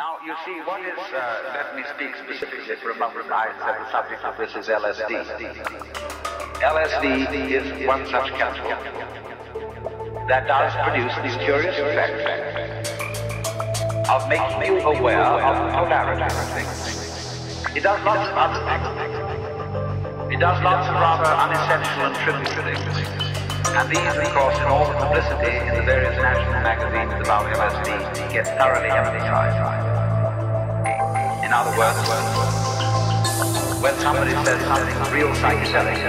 Now, you see, what is, let me speak specifically for a moment. I said the subject of this is LSD. LSD is one such chemical that does produce these curious effects of making you aware of the polarity of things. It does lots of other things. It does lots of rather unessential and trivial things. And these, of course, in all the publicity in the various national magazines about LSD, get thoroughly emphasized. In other words, when somebody says something real psychedelic,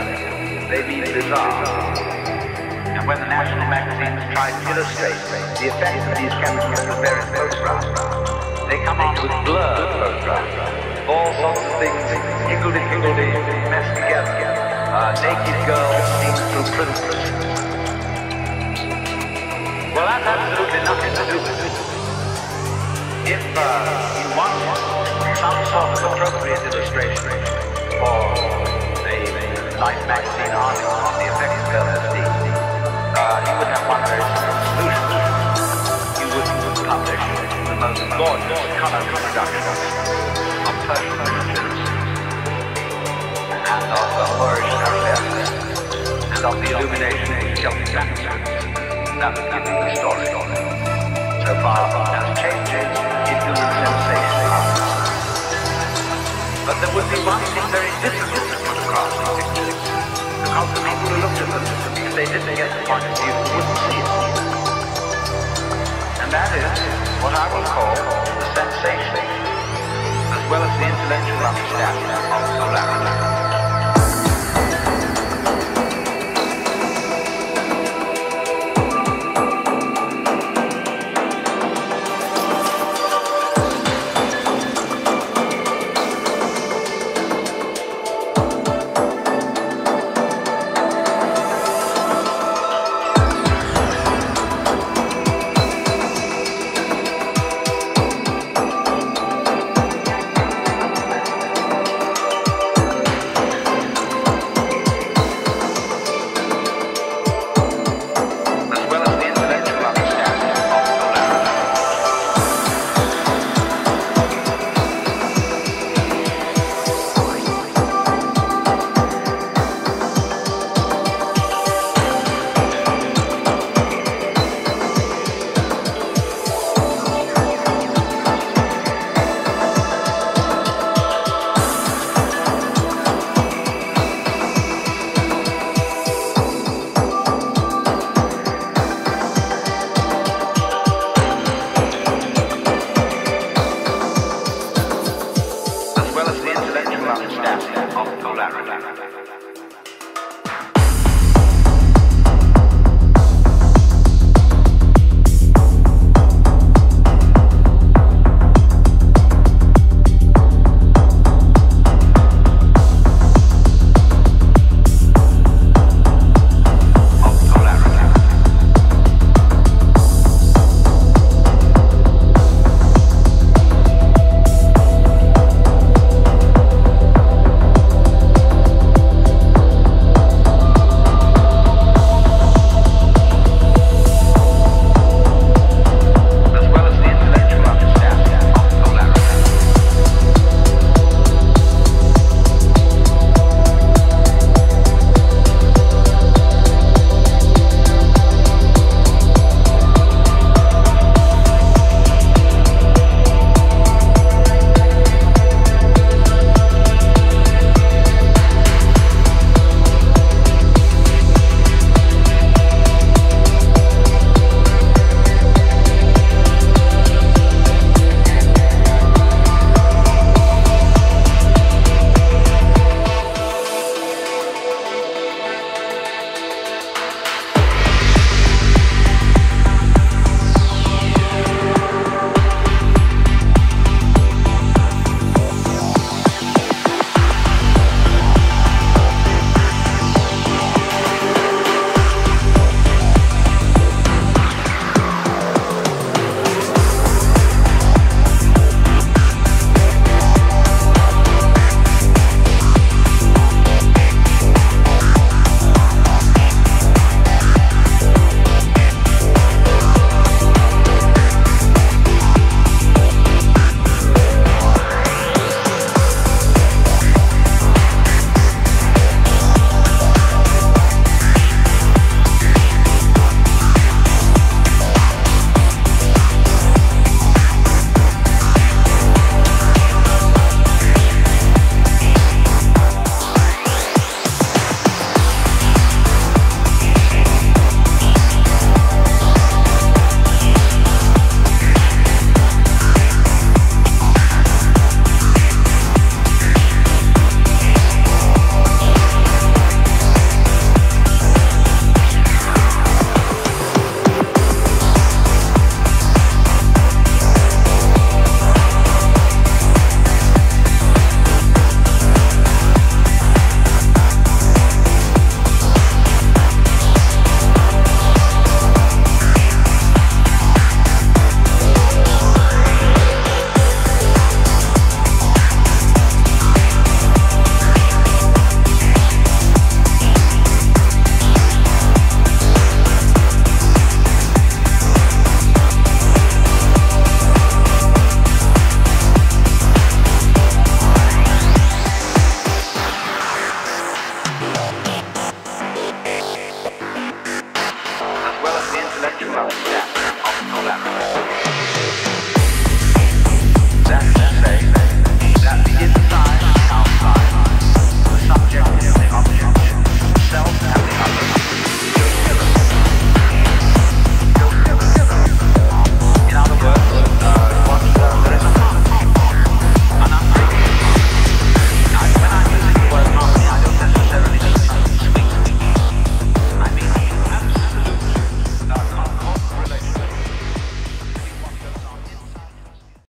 they mean bizarre. And when the national magazines try to illustrate the effects of these chemicals with various photographs, they come out with blurred photographs, all sorts of things higgledy-piggledy messed together. Naked girls seen through prisms. Well, that's absolutely nothing to do with it. If you want some sort of appropriate illustration for a Life magazine article on the effects of LSD, you would have one very simple solution. You would publish the most gorgeous color reproductions of Persian images and of the Moorish characters and of the illumination of Celtic landscapes. That would give you the story. So far as changes in human sensation are concerned. But there would be one thing very difficult to put across in pictures, because the people who looked at them, if they didn't get the point of view, wouldn't see it. And that is what I will call the sensation, as well as the intellectual understanding of polarity.